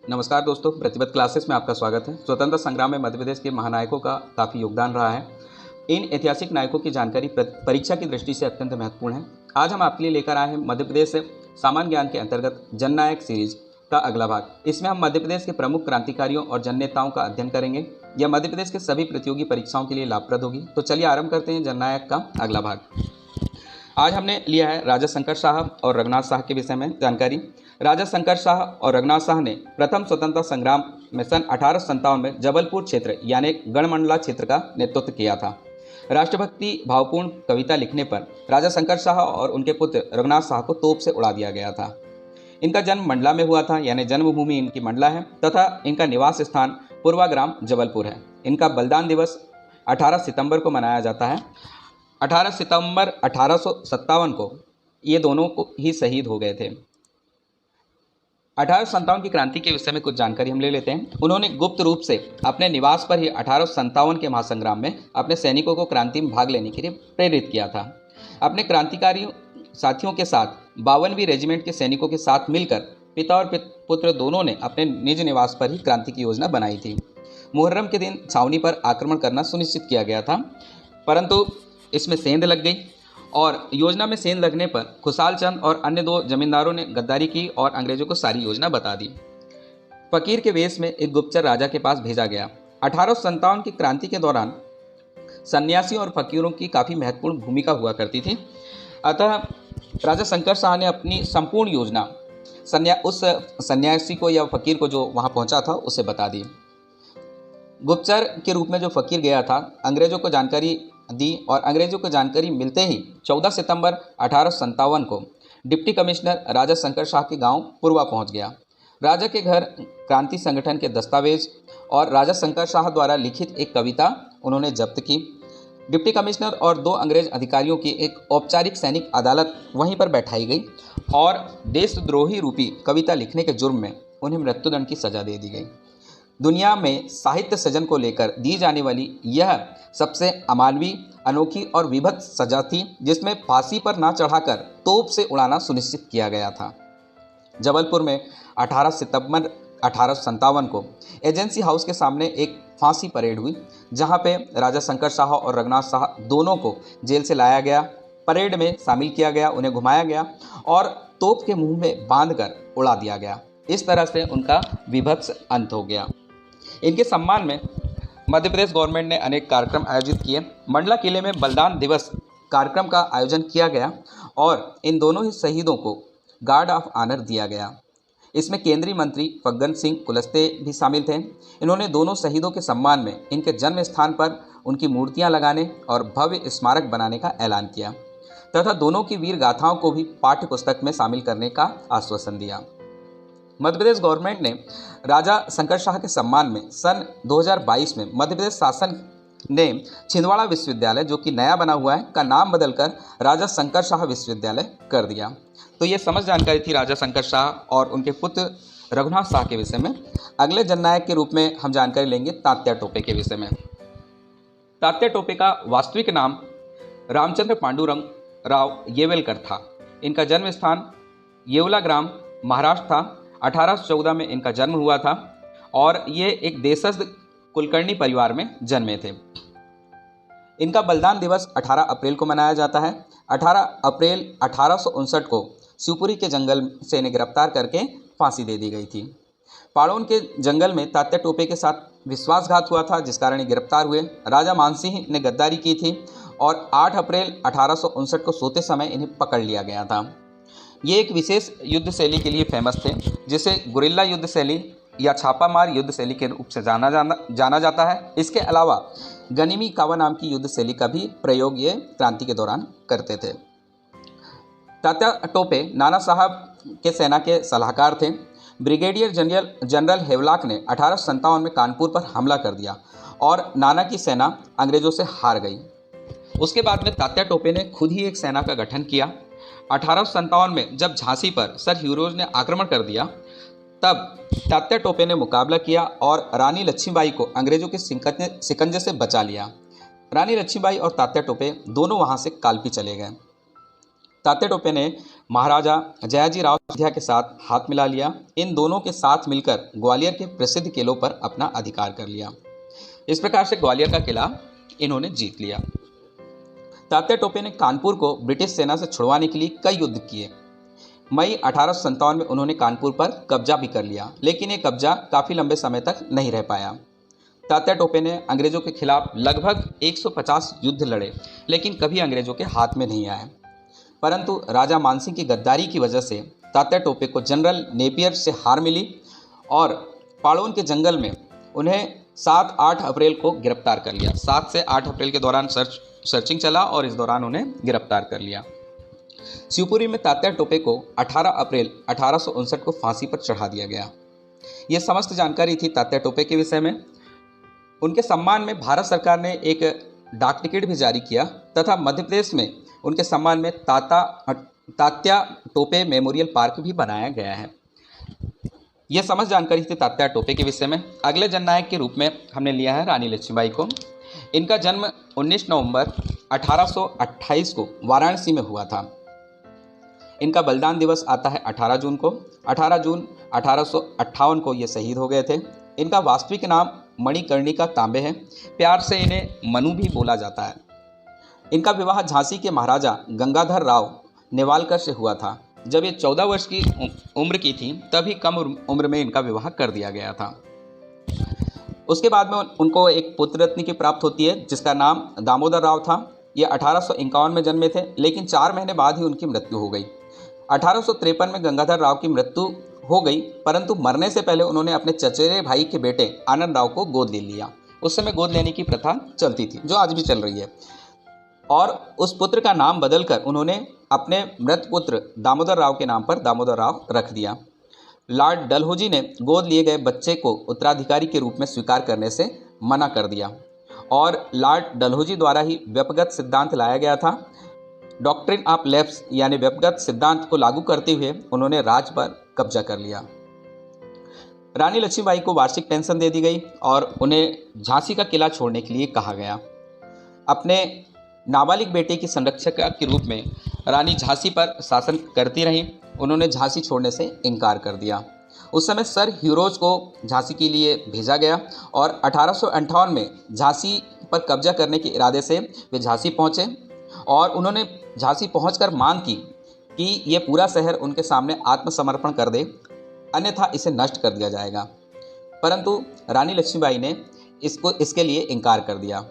नमस्कार दोस्तों, प्रतिबद्ध क्लासेस में आपका स्वागत है। स्वतंत्रता संग्राम में मध्य प्रदेश के महानायकों का काफ़ी योगदान रहा है। इन ऐतिहासिक नायकों की जानकारी परीक्षा की दृष्टि से अत्यंत महत्वपूर्ण है। आज हम आपके लिए लेकर आए हैं मध्य प्रदेश से सामान्य ज्ञान के अंतर्गत जननायक सीरीज का अगला भाग। इसमें हम मध्य प्रदेश के प्रमुख क्रांतिकारियों और जननेताओं का अध्ययन करेंगे। यह मध्य प्रदेश के सभी प्रतियोगी परीक्षाओं के लिए लाभप्रद होगी। तो चलिए आरंभ करते हैं जननायक का अगला भाग। आज हमने लिया है राजा शंकर शाह और रघुनाथ शाह के विषय में जानकारी। राजा शंकर शाह और रघुनाथ शाह ने प्रथम स्वतंत्रता संग्राम में सन 1857 में जबलपुर क्षेत्र यानी गढ़मंडला क्षेत्र का नेतृत्व किया था। राष्ट्रभक्ति भावपूर्ण कविता लिखने पर राजा शंकर शाह और उनके पुत्र रघुनाथ शाह को तोप से उड़ा दिया गया था। इनका जन्म मंडला में हुआ था, यानी जन्मभूमि इनकी मंडला है तथा इनका निवास स्थान पूर्वाग्राम जबलपुर है। इनका बलिदान दिवस 18 सितंबर को मनाया जाता है। 18 सितंबर 1857 को ये दोनों को ही शहीद हो गए थे। 1857 की क्रांति के विषय में कुछ जानकारी हम ले लेते हैं। उन्होंने गुप्त रूप से अपने निवास पर ही 1857 के महासंग्राम में अपने सैनिकों को क्रांति में भाग लेने के लिए प्रेरित किया था। अपने क्रांतिकारी साथियों के साथ 52वीं रेजिमेंट के सैनिकों के साथ मिलकर पिता और पुत्र दोनों ने अपने निज निवास पर ही क्रांति की योजना बनाई थी। मुहर्रम के दिन छावनी पर आक्रमण करना सुनिश्चित किया गया था, परंतु इसमें सेंध लग गई और योजना में सेंध लगने पर खुशाल चंद और अन्य दो जमींदारों ने गद्दारी की और अंग्रेजों को सारी योजना बता दी। फकीर के वेश में एक गुप्तचर राजा के पास भेजा गया। 1857 की क्रांति के दौरान सन्यासी और फकीरों की काफ़ी महत्वपूर्ण भूमिका हुआ करती थी। अतः राजा शंकर शाह ने अपनी संपूर्ण योजना उस सन्यासी को या फकीर को जो वहाँ पहुँचा था उसे बता दी। गुप्तचर के रूप में जो फकीर गया था, अंग्रेजों को जानकारी दी और अंग्रेजों को जानकारी मिलते ही 14 सितंबर 1857 को डिप्टी कमिश्नर राजा शंकर शाह के गांव पुरवा पहुंच गया। राजा के घर क्रांति संगठन के दस्तावेज और राजा शंकर शाह द्वारा लिखित एक कविता उन्होंने जब्त की। डिप्टी कमिश्नर और दो अंग्रेज अधिकारियों की एक औपचारिक सैनिक अदालत वहीं पर बैठाई गई और देशद्रोही रूपी कविता लिखने के जुर्म में उन्हें मृत्युदंड की सजा दे दी गई। दुनिया में साहित्य सृजन को लेकर दी जाने वाली यह सबसे अमानवीय, अनोखी और विभत्स सजा थी, जिसमें फांसी पर ना चढ़ाकर तोप से उड़ाना सुनिश्चित किया गया था। जबलपुर में 18 सितंबर 1857 को एजेंसी हाउस के सामने एक फांसी परेड हुई, जहां पे राजा शंकर शाह और रघुनाथ शाह दोनों को जेल से लाया गया, परेड में शामिल किया गया, उन्हें घुमाया गया और तोप के मुंह में बांधकर उड़ा दिया गया। इस तरह से उनका विभत्स अंत हो गया। इनके सम्मान में मध्य प्रदेश गवर्नमेंट ने अनेक कार्यक्रम आयोजित किए। मंडला किले में बलिदान दिवस कार्यक्रम का आयोजन किया गया और इन दोनों ही शहीदों को गार्ड ऑफ ऑनर दिया गया। इसमें केंद्रीय मंत्री फग्गन सिंह कुलस्ते भी शामिल थे। इन्होंने दोनों शहीदों के सम्मान में इनके जन्म स्थान पर उनकी मूर्तियां लगाने और भव्य स्मारक बनाने का ऐलान किया तथा दोनों की वीर गाथाओं को भी पाठ्य पुस्तक में शामिल करने का आश्वासन दिया। मध्य प्रदेश गवर्नमेंट ने राजा शंकर शाह के सम्मान में सन 2022 में मध्य प्रदेश शासन ने छिंदवाड़ा विश्वविद्यालय, जो कि नया बना हुआ है, का नाम बदलकर राजा शंकर शाह विश्वविद्यालय कर दिया। तो ये समझ जानकारी थी राजा शंकर शाह और उनके पुत्र रघुनाथ शाह के विषय में। अगले जननायक के रूप में हम जानकारी लेंगे तात्या टोपे के विषय में। तात्या टोपे का वास्तविक नाम रामचंद्र पांडुरंग राव येवलकर था। इनका जन्म स्थान येवला ग्राम महाराष्ट्र था। 1814 में इनका जन्म हुआ था और ये एक देशस्थ कुलकर्णी परिवार में जन्मे थे। इनका बलिदान दिवस 18 अप्रैल को मनाया जाता है। 18 अप्रैल 1859 को शिवपुरी के जंगल से इन्हें गिरफ्तार करके फांसी दे दी गई थी। पाड़ौन के जंगल में तात्या टोपे के साथ विश्वासघात हुआ था, जिस कारण गिरफ्तार हुए। राजा मानसिंह ने गद्दारी की थी और 8 अप्रैल 1859 को सोते समय इन्हें पकड़ लिया गया था। ये एक विशेष युद्ध शैली के लिए फेमस थे, जिसे गुरिल्ला युद्ध शैली या छापामार युद्ध शैली के रूप से जाना जाता है। इसके अलावा गनिमी कावा नाम की युद्ध शैली का भी प्रयोग ये क्रांति के दौरान करते थे। तात्या टोपे नाना साहब के सेना के सलाहकार थे। ब्रिगेडियर जनरल हेवलाक ने 1857 में कानपुर पर हमला कर दिया और नाना की सेना अंग्रेजों से हार गई। उसके बाद में तात्या टोपे ने खुद ही एक सेना का गठन किया। 1857 में जब झांसी पर सर ह्यूरोज ने आक्रमण कर दिया, तब तात्या टोपे ने मुकाबला किया और रानी लक्ष्मीबाई को अंग्रेजों के शिकंजे से बचा लिया। रानी लक्ष्मीबाई और तात्या टोपे दोनों वहां से काल्पी चले गए। तात्या टोपे ने महाराजा जयाजी राव सिंधिया के साथ हाथ मिला लिया। इन दोनों के साथ मिलकर ग्वालियर के प्रसिद्ध किलों पर अपना अधिकार कर लिया। इस प्रकार से ग्वालियर का किला इन्होंने जीत लिया। तात्या टोपे ने कानपुर को ब्रिटिश सेना से छुड़वाने के लिए कई युद्ध किए। मई 1857 में उन्होंने कानपुर पर कब्जा भी कर लिया, लेकिन ये कब्जा काफ़ी लंबे समय तक नहीं रह पाया। तात्या टोपे ने अंग्रेज़ों के खिलाफ लगभग 150 युद्ध लड़े, लेकिन कभी अंग्रेज़ों के हाथ में नहीं आए। परंतु राजा मानसिंह की गद्दारी की वजह से तात्या टोपे को जनरल नेपियर से हार मिली और पाड़ोन के जंगल में उन्हें 7-8 अप्रैल को गिरफ्तार कर लिया। 7 से 8 अप्रैल के दौरान सर्चिंग चला और इस दौरान उन्हें गिरफ्तार कर लिया। शिवपुरी में तात्या टोपे को 18 अप्रैल 1859 को फांसी पर चढ़ा दिया गया। ये समस्त जानकारी थी तात्या टोपे के विषय में। उनके सम्मान में भारत सरकार ने एक डाक टिकट भी जारी किया तथा मध्य प्रदेश में उनके सम्मान में तात्या टोपे मेमोरियल पार्क भी बनाया गया है। यह समस्त जानकारी थी तात्या टोपे के विषय में। अगले जननायक के रूप में हमने लिया है रानी लक्ष्मीबाई को। इनका जन्म 19 नवंबर 1828 को वाराणसी में हुआ था। इनका बलिदान दिवस आता है 18 जून को। 18 जून 1858 को ये शहीद हो गए थे। इनका वास्तविक नाम मणिकर्णिका तांबे है। प्यार से इन्हें मनु भी बोला जाता है। इनका विवाह झांसी के महाराजा गंगाधर राव नेवालकर से हुआ था। जब ये 14 वर्ष की उम्र की थी तभी कम उम्र में इनका विवाह कर दिया गया था। उसके बाद में उनको एक पुत्र रत्नी की प्राप्त होती है जिसका नाम दामोदर राव था। ये 1851 में जन्मे थे, लेकिन 4 महीने बाद ही उनकी मृत्यु हो गई। 1853 में गंगाधर राव की मृत्यु हो गई, परंतु मरने से पहले उन्होंने अपने चचेरे भाई के बेटे आनंद राव को गोद ले लिया। उस समय गोद लेने की प्रथा चलती थी, जो आज भी चल रही है। और उस पुत्र का नाम बदलकर उन्होंने अपने मृत पुत्र दामोदर राव के नाम पर दामोदर राव रख दिया। लॉर्ड डलहौजी ने गोद लिए गए बच्चे को उत्तराधिकारी के रूप में स्वीकार करने से मना कर दिया और लॉर्ड डलहौजी द्वारा ही व्यक्तिगत सिद्धांत लाया गया था। डॉक्ट्रिन ऑफ लेफ्स यानी व्यक्तिगत सिद्धांत को लागू करते हुए उन्होंने राज पर कब्जा कर लिया। रानी लक्ष्मीबाई को वार्षिक पेंशन दे दी गई और उन्हें झांसी का किला छोड़ने के लिए कहा गया। अपने नाबालिग बेटे की संरक्षक के रूप में रानी झांसी पर शासन करती रहीं। उन्होंने झांसी छोड़ने से इनकार कर दिया। उस समय सर ह्यूरोज को झांसी के लिए भेजा गया और 1858 में झांसी पर कब्जा करने के इरादे से वे झांसी पहुंचे और उन्होंने झांसी पहुंचकर मांग की कि ये पूरा शहर उनके सामने आत्मसमर्पण कर दे, अन्यथा इसे नष्ट कर दिया जाएगा। परंतु रानी लक्ष्मीबाई ने इसके लिए इनकार कर दिया।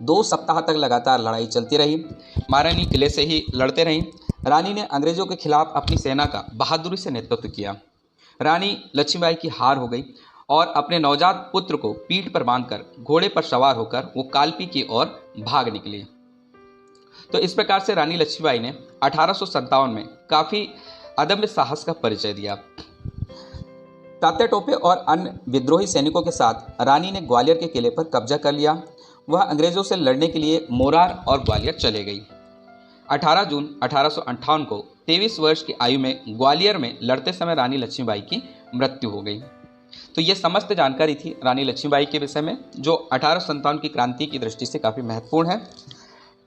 2 सप्ताह तक लगातार लड़ाई चलती रही। महारानी किले से ही लड़ते रहीं। रानी ने अंग्रेज़ों के खिलाफ अपनी सेना का बहादुरी से नेतृत्व किया। रानी लक्ष्मीबाई की हार हो गई और अपने नवजात पुत्र को पीठ पर बांधकर घोड़े पर सवार होकर वो कालपी की ओर भाग निकली। तो इस प्रकार से रानी लक्ष्मीबाई ने 1857 में काफ़ी अदम्य साहस का परिचय दिया। तात्या टोपे और अन्य विद्रोही सैनिकों के साथ रानी ने ग्वालियर के किले पर कब्जा कर लिया। वह अंग्रेज़ों से लड़ने के लिए मोरार और ग्वालियर चले गई। 18 जून 1858 को 23 वर्ष की आयु में ग्वालियर में लड़ते समय रानी लक्ष्मीबाई की मृत्यु हो गई। तो ये समस्त जानकारी थी रानी लक्ष्मीबाई के विषय में, जो 1857 की क्रांति की दृष्टि से काफ़ी महत्वपूर्ण है।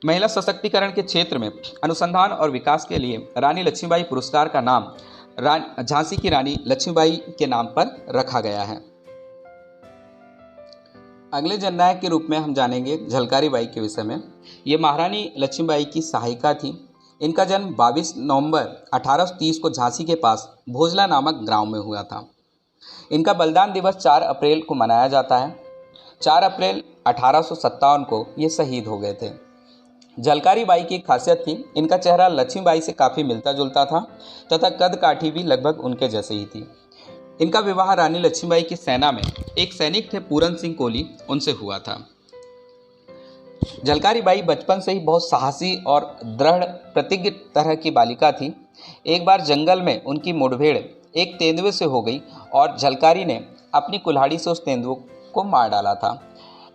महिला सशक्तिकरण के क्षेत्र में अनुसंधान और विकास के लिए रानी लक्ष्मीबाई पुरस्कार का नाम झांसी की रानी लक्ष्मीबाई के नाम पर रखा गया है। अगले जननायक के रूप में हम जानेंगे झलकारी बाई के विषय में। ये महारानी लक्ष्मीबाई की सहायिका थी। इनका जन्म 22 नवंबर 1830 को झांसी के पास भोजला नामक गांव में हुआ था। इनका बलिदान दिवस 4 अप्रैल को मनाया जाता है। 4 अप्रैल 1857 को ये शहीद हो गए थे। झलकारी बाई की खासियत थी, इनका चेहरा लक्ष्मीबाई से काफ़ी मिलता जुलता था तथा कद काठी भी लगभग उनके जैसे ही थी। इनका विवाह रानी लक्ष्मीबाई की सेना में एक सैनिक थे पूरन सिंह कोहली, उनसे हुआ था। झलकारी बाई बचपन से ही बहुत साहसी और दृढ़ प्रतिज्ञ तरह की बालिका थी। एक बार जंगल में उनकी मुठभेड़ एक तेंदुए से हो गई और झलकारी ने अपनी कुल्हाड़ी से उस तेंदुए को मार डाला था।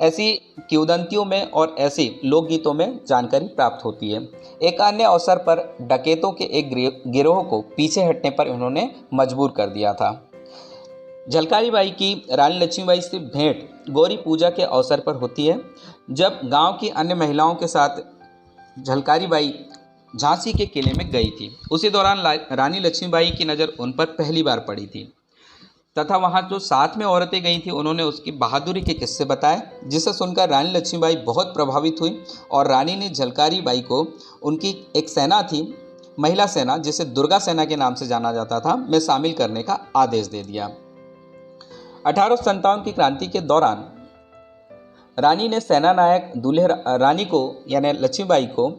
ऐसी किंवदंतियों में और ऐसे लोकगीतों में जानकारी प्राप्त होती है। एक अन्य अवसर पर डकैतों के एक गिरोह को पीछे हटने पर उन्होंने मजबूर कर दिया था। झलकारी बाई की रानी लक्ष्मीबाई से भेंट गौरी पूजा के अवसर पर होती है। जब गांव की अन्य महिलाओं के साथ झलकारी बाई झांसी के किले में गई थी। उसी दौरान रानी लक्ष्मीबाई की नज़र उन पर पहली बार पड़ी थी तथा वहाँ जो साथ में औरतें गई थी उन्होंने उसकी बहादुरी के किस्से बताए, जिसे सुनकर रानी लक्ष्मीबाई बहुत प्रभावित हुई और रानी ने झलकारी बाई को उनकी एक सेना थी, महिला सेना जिसे दुर्गा सेना के नाम से जाना जाता था, में शामिल करने का आदेश दे दिया। 1857 की क्रांति के दौरान रानी ने सेनानायक दूल्हे रानी को यानी लक्ष्मीबाई को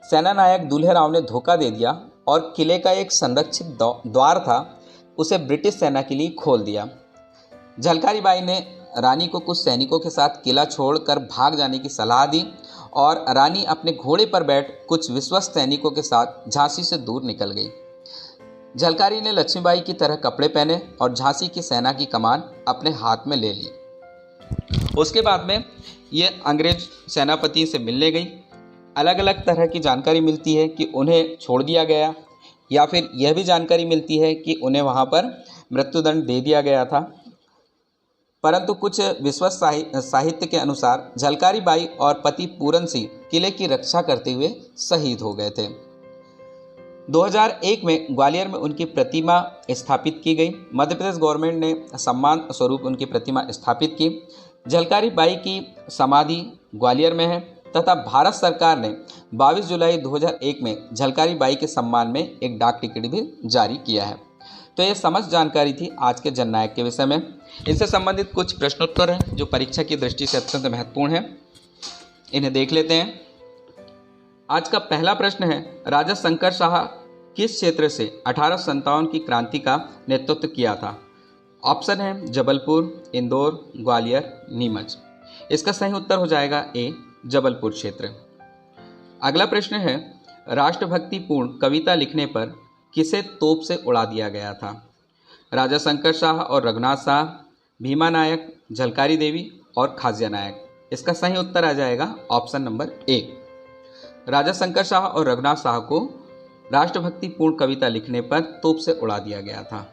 सेनानायक दूल्हे राव ने धोखा दे दिया और किले का एक संरक्षित द्वार था उसे ब्रिटिश सेना के लिए खोल दिया। झलकारी बाई ने रानी को कुछ सैनिकों के साथ किला छोड़कर भाग जाने की सलाह दी और रानी अपने घोड़े पर बैठ कुछ विश्वस्त सैनिकों के साथ झांसी से दूर निकल गई। झलकारी ने लक्ष्मीबाई की तरह कपड़े पहने और झांसी की सेना की कमान अपने हाथ में ले ली। उसके बाद में ये अंग्रेज सेनापति से मिलने गई। अलग अलग तरह की जानकारी मिलती है कि उन्हें छोड़ दिया गया या फिर यह भी जानकारी मिलती है कि उन्हें वहाँ पर मृत्युदंड दे दिया गया था, परंतु कुछ विश्वस्त साहित्य के अनुसार झलकारी बाई और पति पूरन सिंह किले की रक्षा करते हुए शहीद हो गए थे। 2001 में ग्वालियर में उनकी प्रतिमा स्थापित की गई। मध्य प्रदेश गवर्नमेंट ने सम्मान स्वरूप उनकी प्रतिमा स्थापित की। झलकारी बाई की समाधि ग्वालियर में है तथा भारत सरकार ने 22 जुलाई 2001 में झलकारी बाई के सम्मान में एक डाक टिकट भी जारी किया है। तो ये समस्त जानकारी थी आज के जननायक के विषय में। इनसे संबंधित कुछ प्रश्नोत्तर हैं जो परीक्षा की दृष्टि से अत्यंत महत्वपूर्ण है, इन्हें देख लेते हैं। आज का पहला प्रश्न है, राजा शंकर शाह किस क्षेत्र से 1857 की क्रांति का नेतृत्व किया था? ऑप्शन है जबलपुर, इंदौर, ग्वालियर, नीमच। इसका सही उत्तर हो जाएगा ए, जबलपुर क्षेत्र। अगला प्रश्न है, राष्ट्रभक्तिपूर्ण कविता लिखने पर किसे तोप से उड़ा दिया गया था? राजा शंकर शाह और रघुनाथ शाह, भीमा नायक, झलकारी देवी और खाजिया नायक। इसका सही उत्तर आ जाएगा ऑप्शन नंबर ए, राजा शंकर शाह और रघुनाथ शाह को राष्ट्रभक्तिपूर्ण कविता लिखने पर तोप से उड़ा दिया गया था।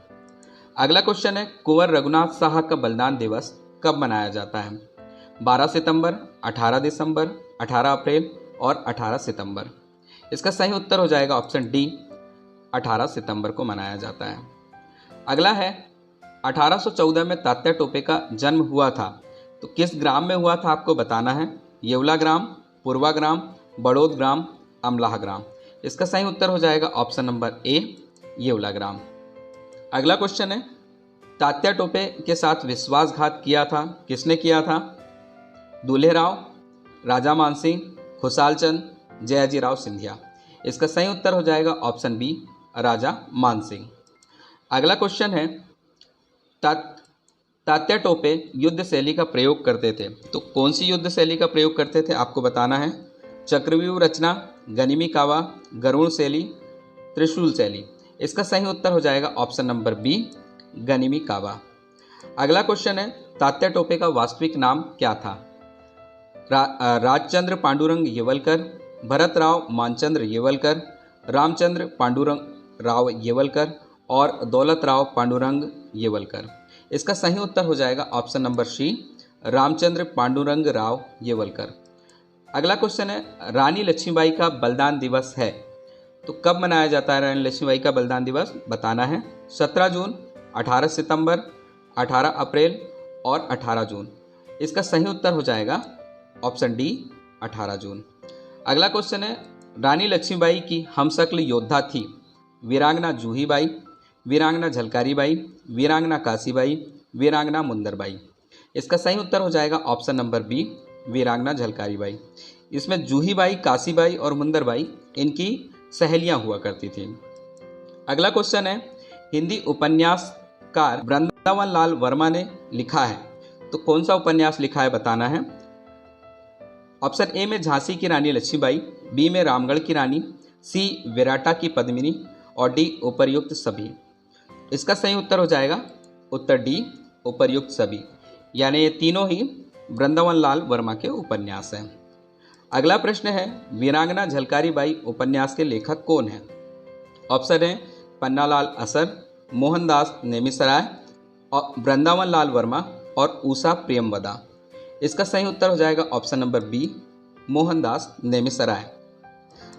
अगला क्वेश्चन है, कुंवर रघुनाथ शाह का बलिदान दिवस कब मनाया जाता है? 12 सितंबर, 18 दिसंबर, 18 अप्रैल और 18 सितंबर। इसका सही उत्तर हो जाएगा ऑप्शन डी, 18 सितंबर को मनाया जाता है। अगला है, 1814 में तात्या टोपे का जन्म हुआ था तो किस ग्राम में हुआ था आपको बताना है। येवला ग्राम, पूर्वा ग्राम, बड़ौद ग्राम, अमलाह ग्राम। इसका सही उत्तर हो जाएगा ऑप्शन नंबर ए, येवला ग्राम। अगला क्वेश्चन है, तात्या टोपे के साथ विश्वासघात किया था, किसने किया था? दूल्हे राव, राजा मानसिंह, खुशाल चंद, जयाजीराव सिंधिया। इसका सही उत्तर हो जाएगा ऑप्शन बी, राजा मानसिंह। अगला क्वेश्चन है, तात्या टोपे युद्ध शैली का प्रयोग करते थे तो कौन सी युद्ध शैली का प्रयोग करते थे आपको बताना है। चक्रव्यूह रचना, गनिमी कावा, गरुड़ शैली, त्रिशूल शैली। इसका सही उत्तर हो जाएगा ऑप्शन नंबर बी, गनिमी कावा। अगला क्वेश्चन है, तात्या टोपे का वास्तविक नाम क्या था? राजचंद्र पांडुरंग येवलकर, भरत राव मानचंद्र येवलकर, रामचंद्र पांडुरंग राव येवलकर और दौलत राव पांडुरंग येवलकर। इसका सही उत्तर हो जाएगा option number C, Ramchandra Pandurang Rao Yevalkar. अगला क्वेश्चन है, रानी लक्ष्मीबाई का बलिदान दिवस है तो कब मनाया जाता है? रानी लक्ष्मीबाई का बलिदान दिवस बताना है। 17 जून, 18 सितंबर, 18 अप्रैल और 18 जून। इसका सही उत्तर हो जाएगा ऑप्शन डी, 18 जून। अगला क्वेश्चन है, रानी लक्ष्मीबाई की हमशक्ल योद्धा थी वीरांगना जूहीबाई, वीरांगना झलकारीबाई, वीरांगना काशीबाई, वीरांगना मुंदरबाई। इसका सही उत्तर हो जाएगा ऑप्शन नंबर बी, वीरांगना झलकारीबाई। इसमें जूहीबाई, काशीबाई और मुंदरबाई इनकी सहेलियां हुआ करती थी। अगला क्वेश्चन है, हिंदी उपन्यासकार वृंदावन लाल वर्मा ने लिखा है तो कौन सा उपन्यास लिखा है बताना है। ऑप्शन ए में झांसी की रानी लक्ष्मीबाई, बी में रामगढ़ की रानी, सी विराटा की पद्मिनी और डी उपर्युक्त सभी। इसका सही उत्तर हो जाएगा उत्तर डी, उपर्युक्त सभी, यानी ये तीनों ही वृंदावन लाल वर्मा के उपन्यास हैं। अगला प्रश्न है, वीरांगना झलकारीबाई उपन्यास के लेखक कौन हैं? ऑप्शन है पन्नालाल असर, मोहनदास नेमिसराय और वृंदावन लाल वर्मा और उषा प्रियमवदा। इसका सही उत्तर हो जाएगा ऑप्शन नंबर बी, मोहनदास नेमिसराय।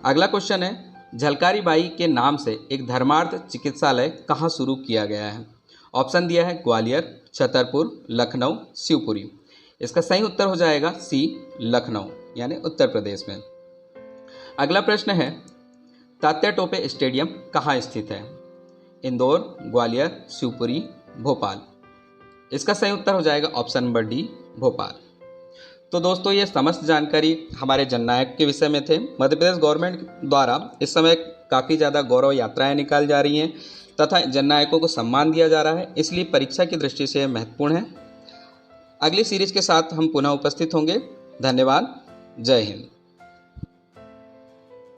अगला क्वेश्चन है, झलकारी बाई के नाम से एक धर्मार्थ चिकित्सालय कहाँ शुरू किया गया है? ऑप्शन दिया है ग्वालियर, छतरपुर, लखनऊ, शिवपुरी। इसका सही उत्तर हो जाएगा सी, लखनऊ, यानी उत्तर प्रदेश में। अगला प्रश्न है, तात्या टोपे स्टेडियम कहाँ स्थित है? इंदौर, ग्वालियर, शिवपुरी, भोपाल। इसका सही उत्तर हो जाएगा ऑप्शन नंबर डी, भोपाल। तो दोस्तों, ये समस्त जानकारी हमारे जननायक के विषय में थे। मध्य प्रदेश गवर्नमेंट द्वारा इस समय काफ़ी ज़्यादा गौरव यात्राएं निकाल जा रही हैं तथा जननायकों को सम्मान दिया जा रहा है, इसलिए परीक्षा की दृष्टि से महत्वपूर्ण है। अगली सीरीज के साथ हम पुनः उपस्थित होंगे। धन्यवाद। जय हिंद।